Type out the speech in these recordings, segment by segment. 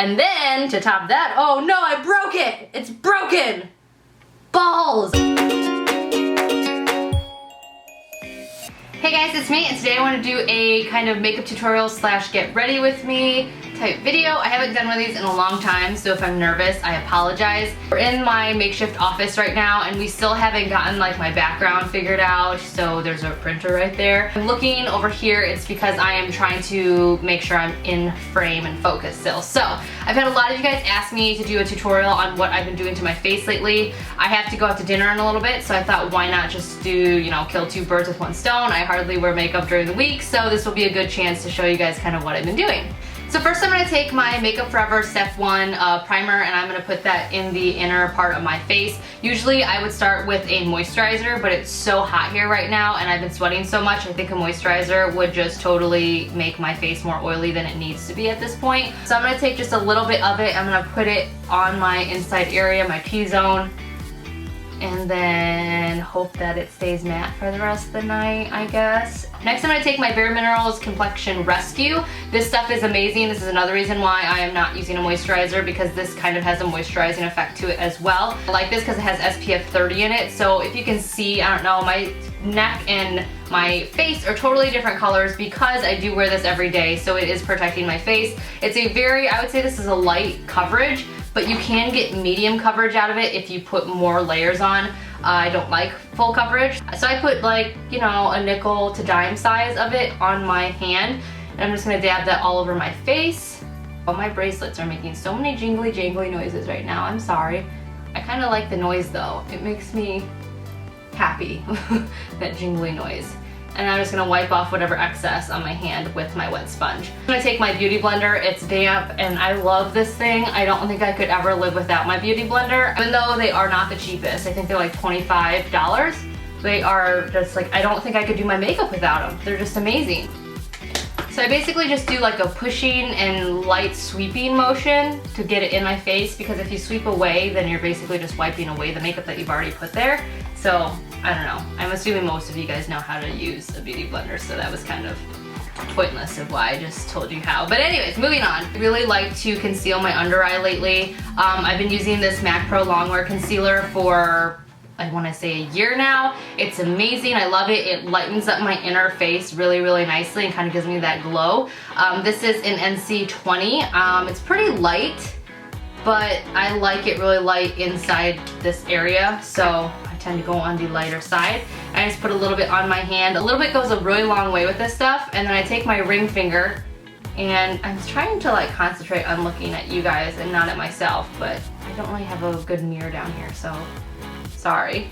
And then to top that, oh no, I broke it! It's broken! Balls! Hey guys, it's me, and today I want to do a kind of makeup tutorial slash get ready with me type video. I haven't done one of these in a long time, so if I'm nervous, I apologize. We're in my makeshift office right now, and we still haven't gotten like my background figured out, so there's a printer right there. I'm looking over here, it's because I am trying to make sure I'm in frame and focus still. So, I've had a lot of you guys ask me to do a tutorial on what I've been doing to my face lately. I have to go out to dinner in a little bit, so I thought why not just do, you know, kill two birds with one stone. I hardly wear makeup during the week, so this will be a good chance to show you guys kind of what I've been doing. So first I'm going to take my Makeup Forever Step 1 primer, and I'm going to put that in the inner part of my face. Usually I would start with a moisturizer, but it's so hot here right now and I've been sweating so much, I think a moisturizer would just totally make my face more oily than it needs to be at this point. So I'm going to take just a little bit of it, I'm going to put it on my inside area, my T-zone, and then hope that it stays matte for the rest of the night, I guess. Next I'm going to take my Bare Minerals Complexion Rescue. This stuff is amazing. This is another reason why I am not using a moisturizer, because this kind of has a moisturizing effect to it as well. I like this because it has SPF 30 in it, so if you can see, I don't know, my neck and my face are totally different colors because I do wear this every day, so it is protecting my face. It's a very, I would say this is a light coverage, but you can get medium coverage out of it if you put more layers on. I don't like full coverage, so I put like, you know, a nickel to dime size of it on my hand, and I'm just gonna dab that all over my face. Oh, my bracelets are making so many jingly jangly noises right now, I'm sorry. I kind of like the noise though, it makes me happy, that jingly noise. And I'm just gonna wipe off whatever excess on my hand with my wet sponge. I'm gonna take my beauty blender, it's damp, and I love this thing. I don't think I could ever live without my beauty blender, even though they are not the cheapest. I think they're like $25. They are just like, I don't think I could do my makeup without them. They're just amazing. So I basically just do like a pushing and light sweeping motion to get it in my face, because if you sweep away, then you're basically just wiping away the makeup that you've already put there. So, I don't know. I'm assuming most of you guys know how to use a beauty blender, so that was kind of pointless of why I just told you how. But anyways, moving on. I really like to conceal my under eye lately. I've been using this MAC Pro Longwear Concealer for, I want to say, a year now. It's amazing. I love it. It lightens up my inner face really, really nicely and kind of gives me that glow. This is in NC20. It's pretty light, but I like it really light inside this area, so I tend to go on the lighter side. I just put a little bit on my hand. A little bit goes a really long way with this stuff, and then I take my ring finger, and I'm trying to like concentrate on looking at you guys and not at myself, but I don't really have a good mirror down here, so sorry.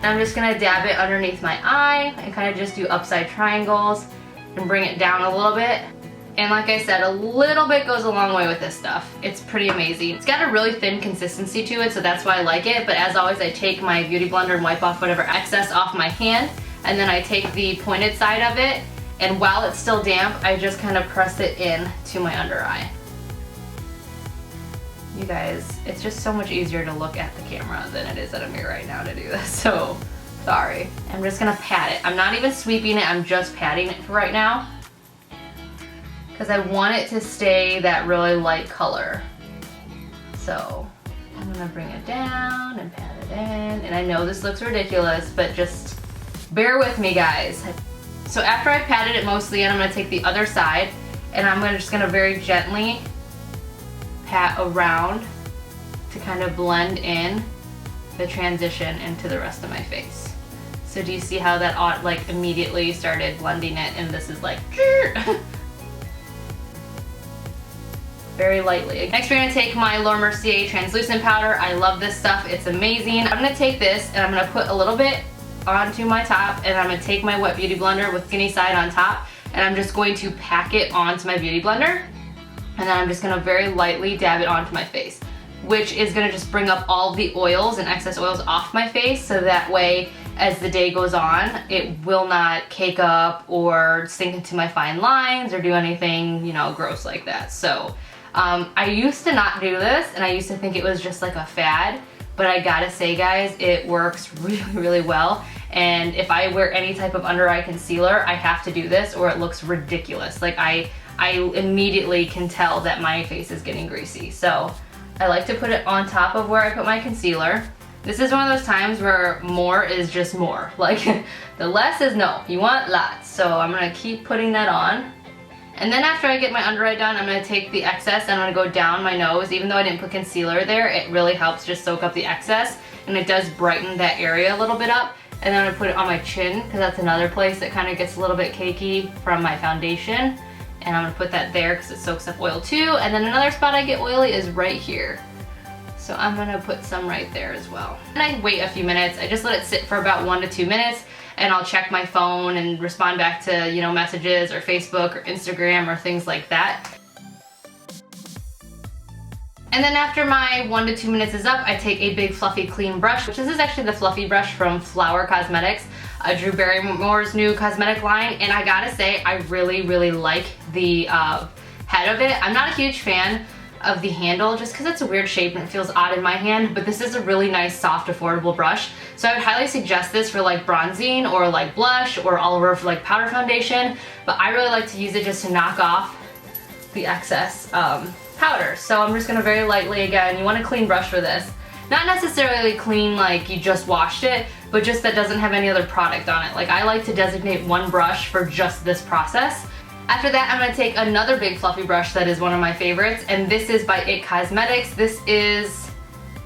And I'm just gonna dab it underneath my eye and kind of just do upside triangles and bring it down a little bit. And like I said, a little bit goes a long way with this stuff. It's pretty amazing. It's got a really thin consistency to it, so that's why I like it. But as always, I take my beauty blender and wipe off whatever excess off my hand. And then I take the pointed side of it, and while it's still damp, I just kind of press it in to my under eye. You guys, it's just so much easier to look at the camera than it is at a mirror right now to do this, so sorry. I'm just gonna pat it. I'm not even sweeping it, I'm just patting it for right now, because I want it to stay that really light color. So I'm gonna bring it down and pat it in. And I know this looks ridiculous, but just bear with me, guys. So after I've patted it mostly in, I'm gonna take the other side, and I'm just gonna very gently pat around to kind of blend in the transition into the rest of my face. So do you see how that like immediately started blending it, and this is like very lightly. Next we're gonna take my Laura Mercier translucent powder. I love this stuff, it's amazing. I'm gonna take this and I'm gonna put a little bit onto my top, and I'm gonna take my wet beauty blender with skinny side on top, and I'm just going to pack it onto my beauty blender, and then I'm just gonna very lightly dab it onto my face, which is gonna just bring up all the oils and excess oils off my face, so that way as the day goes on, it will not cake up or sink into my fine lines or do anything, you know, gross like that. So I used to not do this, and I used to think it was just like a fad, but I gotta say, guys, it works really, really well. And if I wear any type of under eye concealer, I have to do this or it looks ridiculous. Like I I immediately can tell that my face is getting greasy. So I like to put it on top of where I put my concealer. This is one of those times where more is just more. Like, the less is no, you want lots. So I'm gonna keep putting that on. And then after I get my under eye done, I'm gonna take the excess and I'm gonna go down my nose. Even though I didn't put concealer there, it really helps just soak up the excess, and it does brighten that area a little bit up. And then I'm gonna put it on my chin, because that's another place that kind of gets a little bit cakey from my foundation. And I'm gonna put that there because it soaks up oil too. And then another spot I get oily is right here. So I'm gonna put some right there as well. And I wait a few minutes. I just let it sit for about 1 to 2 minutes, and I'll check my phone and respond back to, you know, messages or Facebook or Instagram or things like that. And then after my 1 to 2 minutes is up, I take a big fluffy clean brush, which this is actually the fluffy brush from Flower Cosmetics, Drew Barrymore's new cosmetic line. And I gotta say, I really, really like the head of it. I'm not a huge fan of the handle just because it's a weird shape and it feels odd in my hand, but this is a really nice, soft, affordable brush. So I would highly suggest this for like bronzing or like blush or all over for like powder foundation, but I really like to use it just to knock off the excess powder. So I'm just gonna very lightly, again, you want a clean brush for this. Not necessarily clean like you just washed it, but just that doesn't have any other product on it. Like, I like to designate one brush for just this process. After that, I'm gonna take another big fluffy brush that is one of my favorites, and this is by It Cosmetics. This is,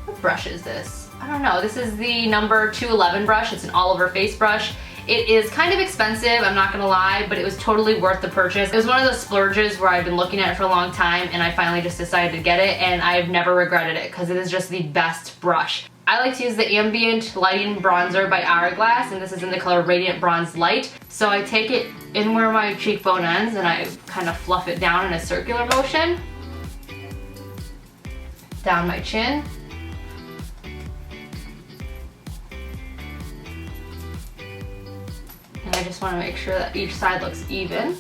what brush is this? I don't know. This is the number 211 brush. It's an all over face brush. It is kind of expensive, I'm not gonna lie, but it was totally worth the purchase. It was one of those splurges where I've been looking at it for a long time, and I finally just decided to get it, and I've never regretted it because it is just the best brush. I like to use the Ambient Lighting Bronzer by Hourglass, and this is in the color Radiant Bronze Light. So I take it in where my cheekbone ends and I kind of fluff it down in a circular motion. Down my chin. And I just want to make sure that each side looks even.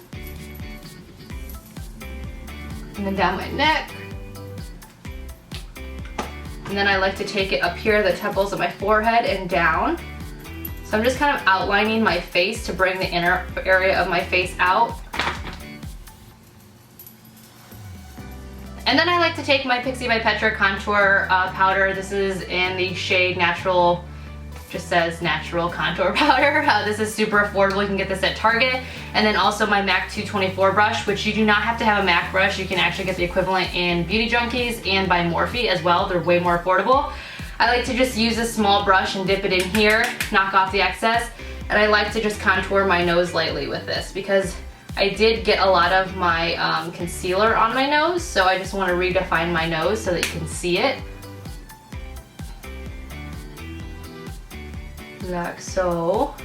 And then down my neck. And then I like to take it up here, the temples of my forehead and down. So I'm just kind of outlining my face to bring the inner area of my face out. And then I like to take my Pixie by Petra contour powder. This is in the shade Natural, just says Natural Contour Powder. This is super affordable, you can get this at Target. And then also my MAC 224 brush, which you do not have to have a MAC brush. You can actually get the equivalent in Beauty Junkies and by Morphe as well. They're way more affordable. I like to just use a small brush and dip it in here, knock off the excess. And I like to just contour my nose lightly with this because I did get a lot of my concealer on my nose, so I just want to redefine my nose so that you can see it. Like so.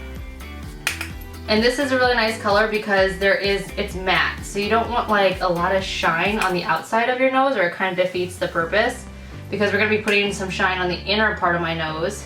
And this is a really nice color because it's matte, so you don't want like a lot of shine on the outside of your nose, or it kind of defeats the purpose, because we're going to be putting some shine on the inner part of my nose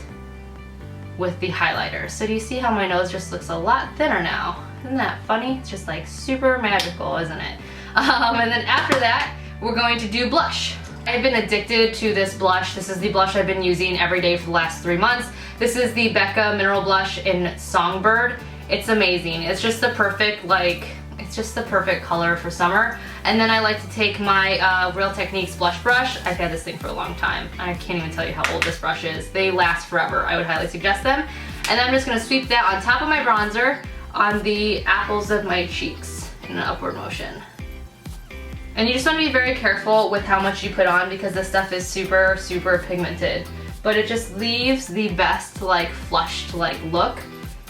with the highlighter. So do you see how my nose just looks a lot thinner now? Isn't that funny? It's just like super magical, isn't it? And then after that, we're going to do blush. I've been addicted to this blush. This is the blush I've been using every day for the last 3 months. This is the Becca Mineral Blush in Songbird. It's amazing. It's just the perfect, it's just the perfect color for summer. And then I like to take my Real Techniques blush brush. I've had this thing for a long time. I can't even tell you how old this brush is. They last forever. I would highly suggest them. And then I'm just gonna sweep that on top of my bronzer on the apples of my cheeks in an upward motion. And you just want to be very careful with how much you put on because this stuff is super, super pigmented. But it just leaves the best flushed look.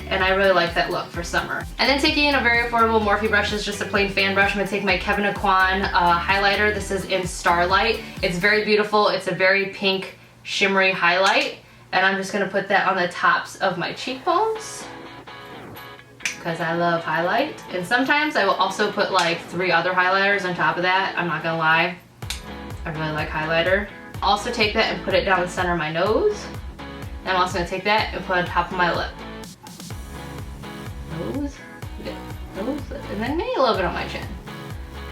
And I really like that look for summer. And then taking in a very affordable Morphe brush, is just a plain fan brush. I'm gonna take my Kevyn Aucoin highlighter. This is in Starlight. It's very beautiful. It's a very pink, shimmery highlight. And I'm just gonna put that on the tops of my cheekbones, because I love highlight. And sometimes I will also put 3 other highlighters on top of that. I'm not gonna lie, I really like highlighter. Also take that and put it down the center of my nose. And I'm also gonna take that and put it on top of my lip. Nose, and then maybe a little bit on my chin,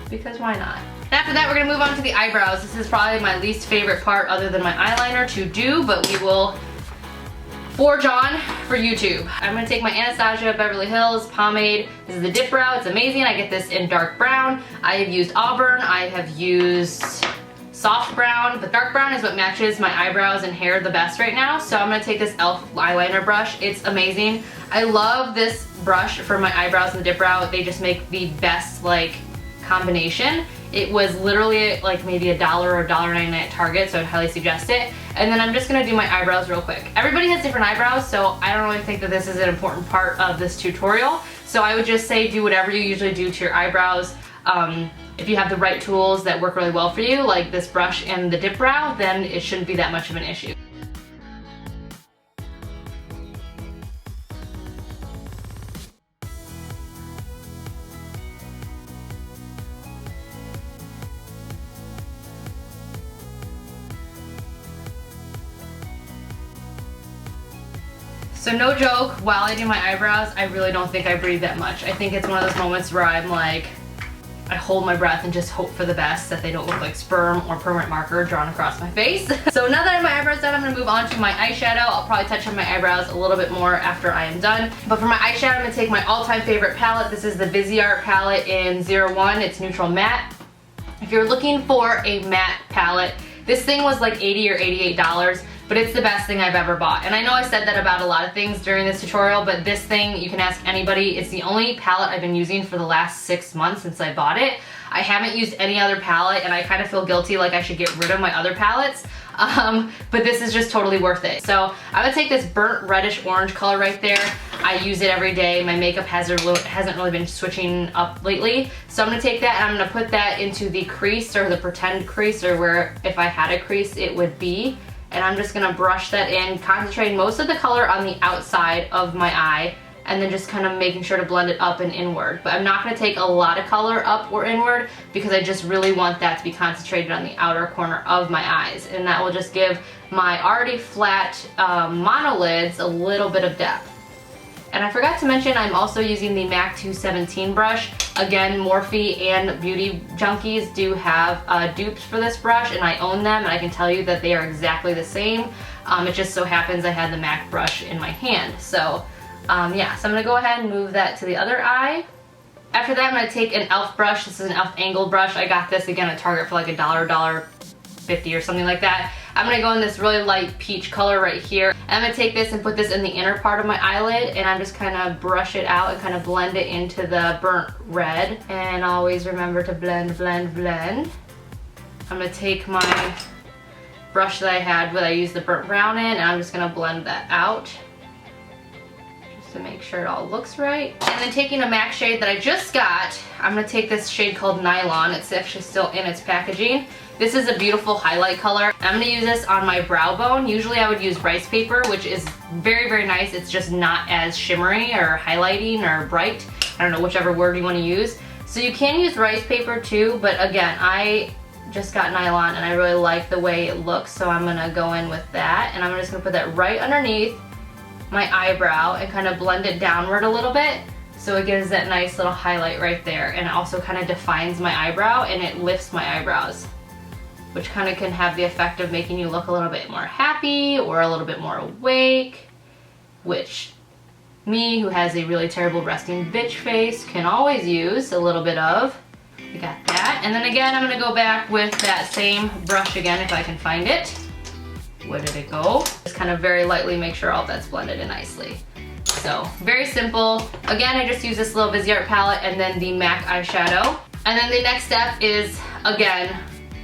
because why not? And after that, we're gonna move on to the eyebrows. This is probably my least favorite part other than my eyeliner to do, but we will For John, for YouTube, I'm gonna take my Anastasia Beverly Hills pomade. This is the Dip Brow. It's amazing. I get this in dark brown. I have used auburn. I have used soft brown, but dark brown is what matches my eyebrows and hair the best right now. So I'm gonna take this e.l.f. eyeliner brush. It's amazing. I love this brush for my eyebrows and the Dip Brow. They just make the best like combination. It was literally like maybe $1 or $1.99 at Target, so I'd highly suggest it. And then I'm just gonna do my eyebrows real quick. Everybody has different eyebrows, so I don't really think that this is an important part of this tutorial. So I would just say do whatever you usually do to your eyebrows. If you have the right tools that work really well for you, like this brush and the Dip Brow, then it shouldn't be that much of an issue. So no joke, while I do my eyebrows, I really don't think I breathe that much. I think it's one of those moments where I'm like, I hold my breath and just hope for the best that they don't look like sperm or permanent marker drawn across my face. So now that I have my eyebrows done, I'm gonna move on to my eyeshadow. I'll probably touch on my eyebrows a little bit more after I am done. But for my eyeshadow, I'm gonna take my all-time favorite palette. This is the Viseart palette in 01. It's neutral matte. If you're looking for a matte palette, this thing was like $80 or $88. But it's the best thing I've ever bought. And I know I said that about a lot of things during this tutorial, but this thing, you can ask anybody, it's the only palette I've been using for the last 6 months since I bought it. I haven't used any other palette, and I kind of feel guilty like I should get rid of my other palettes. But this is just totally worth it. So I'm gonna take this burnt reddish orange color right there. I use it every day. My makeup hasn't really been switching up lately. So I'm gonna take that and I'm gonna put that into the crease, or the pretend crease, or where if I had a crease it would be. And I'm just gonna brush that in, concentrating most of the color on the outside of my eye, and then just kind of making sure to blend it up and inward. But I'm not gonna take a lot of color up or inward because I just really want that to be concentrated on the outer corner of my eyes. And that will just give my already flat monolids a little bit of depth. And I forgot to mention I'm also using the MAC 217 brush. Again, Morphe and Beauty Junkies do have dupes for this brush, and I own them, and I can tell you that they are exactly the same. It just so happens I had the MAC brush in my hand. So yeah, so I'm gonna go ahead and move that to the other eye. After that, I'm gonna take an e.l.f. brush. This is an e.l.f. angled brush. I got this again at Target for like $1, $1.50 or something like that. I'm gonna go in this really light peach color right here. And I'm gonna take this and put this in the inner part of my eyelid, and I'm just kind of brush it out and kind of blend it into the burnt red. And always remember to blend, blend, blend. I'm gonna take my brush that I had that I used the burnt brown in, and I'm just gonna blend that out just to make sure it all looks right. And then taking a MAC shade that I just got, I'm gonna take this shade called Nylon. It's actually still in its packaging. This is a beautiful highlight color. I'm gonna use this on my brow bone. Usually I would use rice paper, which is very, very nice. It's just not as shimmery or highlighting or bright. I don't know, whichever word you wanna use. So you can use rice paper too, but again, I just got nylon and I really like the way it looks, so I'm gonna go in with that, and I'm just gonna put that right underneath my eyebrow and kind of blend it downward a little bit. So it gives that nice little highlight right there, and it also kind of defines my eyebrow and it lifts my eyebrows, which kind of can have the effect of making you look a little bit more happy or a little bit more awake, which me, who has a really terrible resting bitch face, can always use a little bit of. We got that. And then again, I'm gonna go back with that same brush again if I can find it. Where did it go? Just kind of very lightly make sure all that's blended in nicely. So very simple. Again, I just use this little Viseart palette and then the MAC eyeshadow. And then the next step is, again,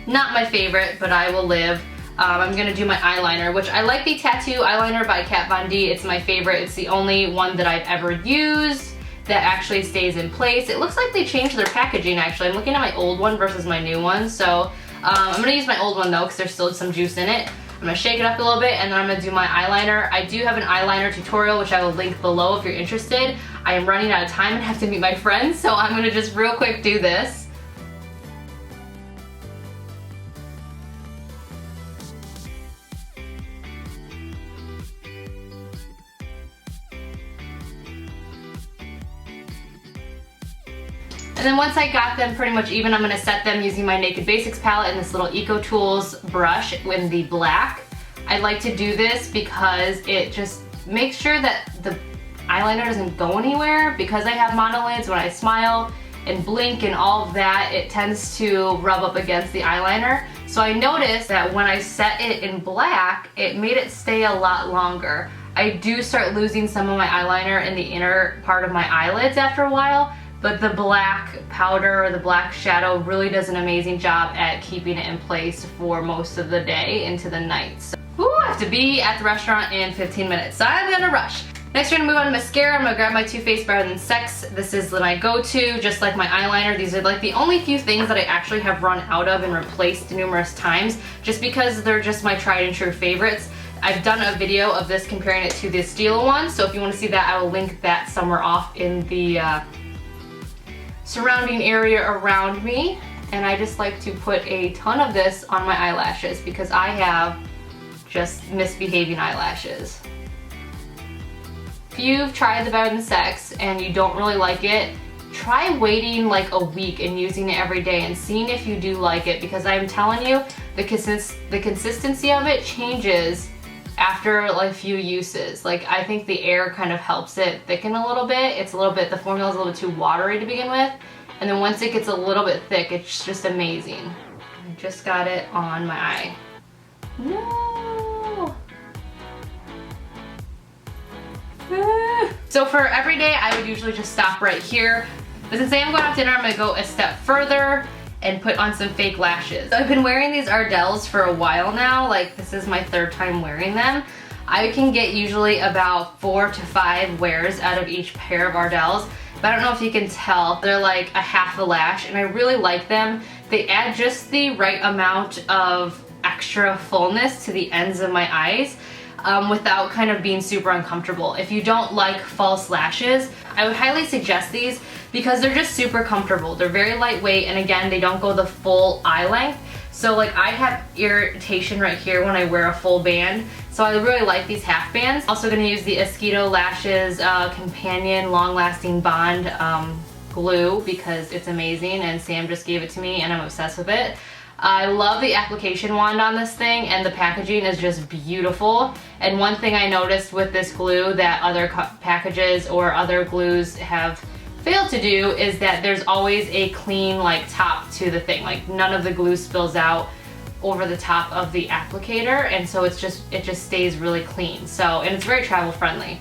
not my favorite, but I will live. I'm gonna do my eyeliner, which I like the Tattoo Eyeliner by Kat Von D. It's my favorite. It's the only one that I've ever used that actually stays in place. It looks like they changed their packaging actually. I'm looking at my old one versus my new one. So I'm gonna use my old one though because there's still some juice in it. I'm gonna shake it up a little bit and then I'm gonna do my eyeliner. I do have an eyeliner tutorial which I will link below if you're interested. I am running out of time and have to meet my friends, so I'm gonna just real quick do this. And then once I got them pretty much even, I'm gonna set them using my Naked Basics palette and this little Eco Tools brush in the black. I like to do this because it just make sure that the eyeliner doesn't go anywhere. Because I have monolids, when I smile and blink and all of that, it tends to rub up against the eyeliner. So I noticed that when I set it in black, it made it stay a lot longer. I do start losing some of my eyeliner in the inner part of my eyelids after a while, but the black powder or the black shadow really does an amazing job at keeping it in place for most of the day into the night. So, I have to be at the restaurant in 15 minutes, so I'm gonna rush. Next we're gonna move on to mascara. I'm gonna grab my Too Faced Better Than Sex. This is my go-to, just like my eyeliner. These are like the only few things that I actually have run out of and replaced numerous times, just because they're just my tried and true favorites. I've done a video of this comparing it to the Stila one, so if you want to see that, I will link that somewhere off in the surrounding area around me. And I just like to put a ton of this on my eyelashes because I have just misbehaving eyelashes. If you've tried the Better Than Sex and you don't really like it, try waiting like a week and using it every day and seeing if you do like it, because I'm telling you, the consistency of it changes after like a few uses. Like, I think the air kind of helps it thicken a little bit. It's a little bit, the formula is a little bit too watery to begin with. And then once it gets a little bit thick, it's just amazing. I just got it on my eye. No! So for every day, I would usually just stop right here. But since I am going out to dinner, I'm gonna go a step further and put on some fake lashes. So I've been wearing these Ardell's for a while now. Like, this is my third time wearing them. I can get usually about 4 to 5 wears out of each pair of Ardell's. But I don't know if you can tell, they're like a half a lash, and I really like them. They add just the right amount of extra fullness to the ends of my eyes without kind of being super uncomfortable. If you don't like false lashes, I would highly suggest these because they're just super comfortable. They're very lightweight, and again, they don't go the full eye length. So like, I have irritation right here when I wear a full band. So I really like these half bands. Also gonna use the Eyeshadow Lashes Companion Long Lasting Bond glue because it's amazing, and Sam just gave it to me and I'm obsessed with it. I love the application wand on this thing, and the packaging is just beautiful. And one thing I noticed with this glue that other packages or other glues have failed to do is that there's always a clean like top to the thing. Like, none of the glue spills out over the top of the applicator, and so it just stays really clean. So, and it's very travel friendly.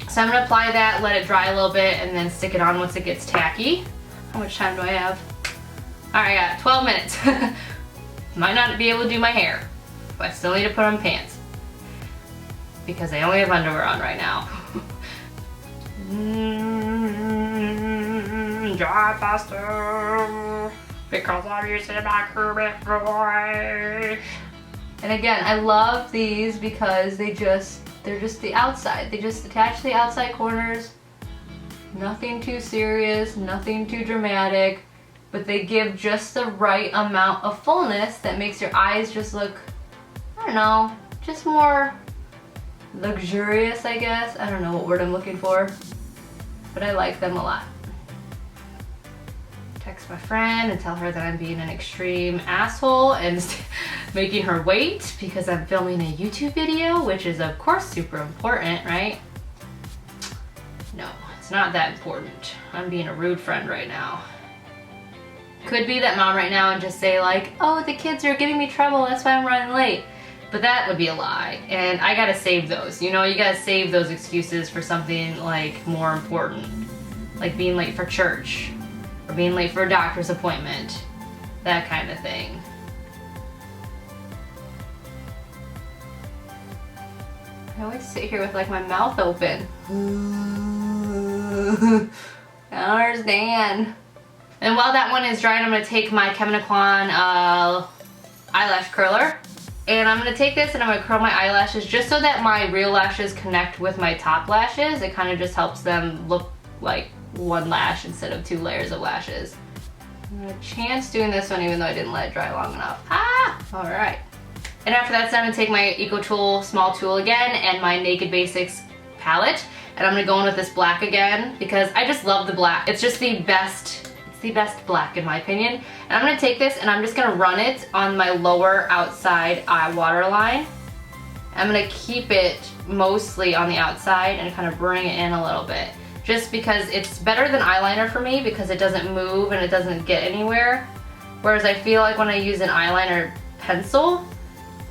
So I'm gonna apply that, let it dry a little bit, and then stick it on once it gets tacky. How much time do I have? Alright, I got 12 minutes. Might not be able to do my hair, but I still need to put on pants because I only have underwear on right now. Dry faster because I'm using my current voice. And again, I love these because they're just the outside. They just attach to the outside corners. Nothing too serious, nothing too dramatic, but they give just the right amount of fullness that makes your eyes just look, I don't know, just more luxurious, I guess. I don't know what word I'm looking for, but I like them a lot. Text my friend and tell her that I'm being an extreme asshole and making her wait because I'm filming a YouTube video, which is of course super important, right? No, it's not that important. I'm being a rude friend right now. Could be that mom right now and just say like, oh, the kids are giving me trouble, that's why I'm running late. But that would be a lie, and I gotta save those. You know, you gotta save those excuses for something like more important, like being late for church, or being late for a doctor's appointment, that kind of thing. I always sit here with like my mouth open. I don't understand. And while that one is drying, I'm gonna take my Kevyn Aucoin eyelash curler. And I'm gonna take this and I'm gonna curl my eyelashes just so that my real lashes connect with my top lashes. It kind of just helps them look like one lash instead of 2 layers of lashes. I'm gonna chance doing this one even though I didn't let it dry long enough. Ah! Alright. And after that, I'm gonna take my Eco Tool small tool again and my Naked Basics palette. And I'm gonna go in with this black again because I just love the black. It's just the best black in my opinion. And I'm gonna take this and I'm just gonna run it on my lower outside eye waterline. I'm gonna keep it mostly on the outside and kind of bring it in a little bit. Just because it's better than eyeliner for me because it doesn't move and it doesn't get anywhere. Whereas I feel like when I use an eyeliner pencil,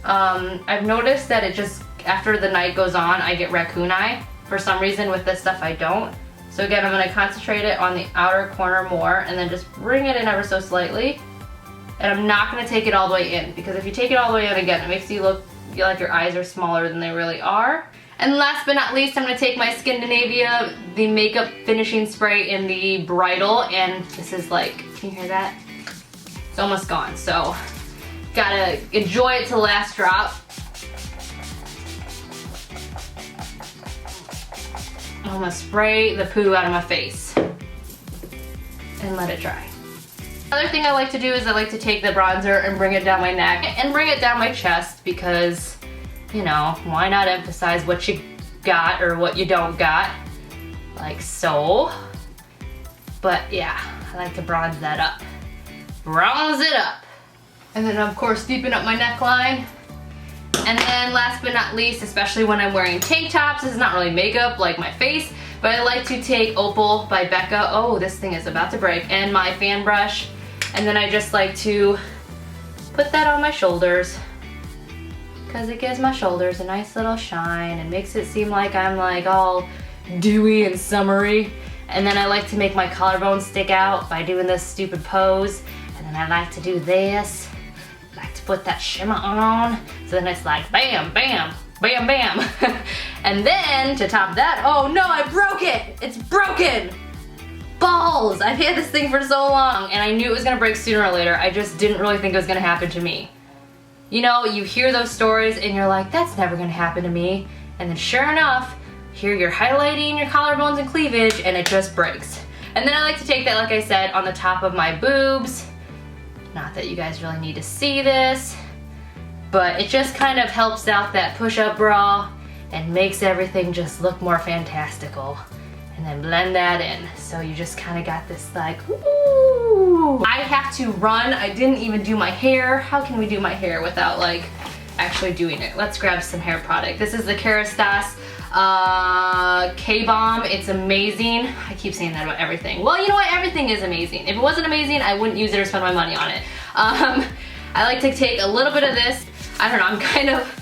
I've noticed that it just, after the night goes on, I get raccoon eye. For some reason with this stuff I don't. So again, I'm gonna concentrate it on the outer corner more and then just bring it in ever so slightly. And I'm not gonna take it all the way in because if you take it all the way in again, it makes you look like your eyes are smaller than they really are. And last but not least, I'm gonna take my Scandinavia, the makeup finishing spray in the bridal, and this is like, can you hear that? It's almost gone, so gotta enjoy it to the last drop. I'm gonna spray the poo out of my face and let it dry. Another thing I like to do is I like to take the bronzer and bring it down my neck and bring it down my chest because, you know, why not emphasize what you got or what you don't got, like so. But yeah, I like to bronze that up. Bronze it up. And then of course deepen up my neckline. And then last but not least, especially when I'm wearing tank tops, this is not really makeup like my face, but I like to take Opal by Becca. Oh, this thing is about to break. And my fan brush. And then I just like to put that on my shoulders because it gives my shoulders a nice little shine and makes it seem like I'm like all dewy and summery. And then I like to make my collarbone stick out by doing this stupid pose. And then I like to do this. I like to put that shimmer on. So then it's like bam, bam, bam, bam. And then to top that, oh no, I broke it. It's broken. Balls! I've had this thing for so long and I knew it was gonna break sooner or later. I just didn't really think it was gonna happen to me. You know, you hear those stories and you're like, that's never gonna happen to me. And then sure enough, here you're highlighting your collarbones and cleavage and it just breaks. And then I like to take that, like I said, on the top of my boobs. Not that you guys really need to see this, but it just kind of helps out that push-up bra and makes everything just look more fantastical. And then blend that in. So you just kind of got this like, ooh. I have to run. I didn't even do my hair. How can we do my hair without like actually doing it? Let's grab some hair product. This is the Kerastase K-Bomb. It's amazing. I keep saying that about everything. Well, you know what? Everything is amazing. If it wasn't amazing, I wouldn't use it or spend my money on it. I like to take a little bit of this. I don't know, I'm kind of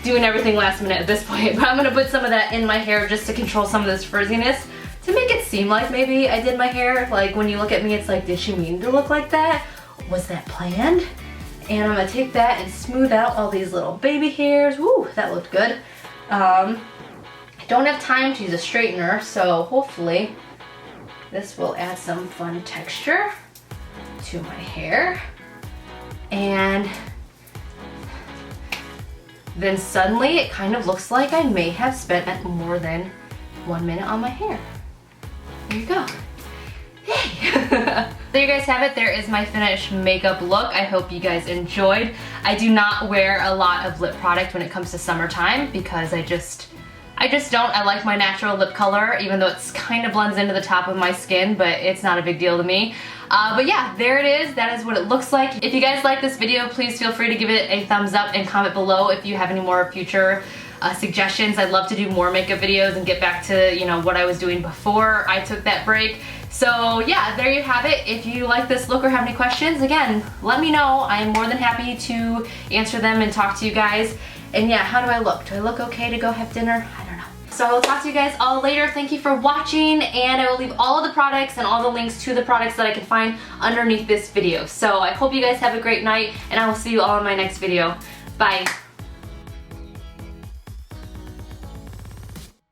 doing everything last minute at this point, but I'm gonna put some of that in my hair just to control some of this frizziness to make it seem like maybe I did my hair. Like when you look at me, it's like, did she mean to look like that? Was that planned? And I'm gonna take that and smooth out all these little baby hairs. Woo, that looked good. I don't have time to use a straightener, so hopefully this will add some fun texture to my hair. And then suddenly it kind of looks like I may have spent more than 1 minute on my hair. There you go. Yay! There you guys have it. There is my finished makeup look. I hope you guys enjoyed. I do not wear a lot of lip product when it comes to summertime because I just don't. I like my natural lip color, even though it's kind of blends into the top of my skin, but it's not a big deal to me. But yeah, there it is. That is what it looks like. If you guys like this video, please feel free to give it a thumbs up and comment below if you have any more future suggestions. I'd love to do more makeup videos and get back to, you know, what I was doing before I took that break. So yeah, there you have it. If you like this look or have any questions, again, let me know. I am more than happy to answer them and talk to you guys. And yeah, how do I look? Do I look okay to go have dinner? I don't know. So I will talk to you guys all later. Thank you for watching, and I will leave all of the products and all the links to the products that I can find underneath this video. So I hope you guys have a great night, and I will see you all in my next video. Bye.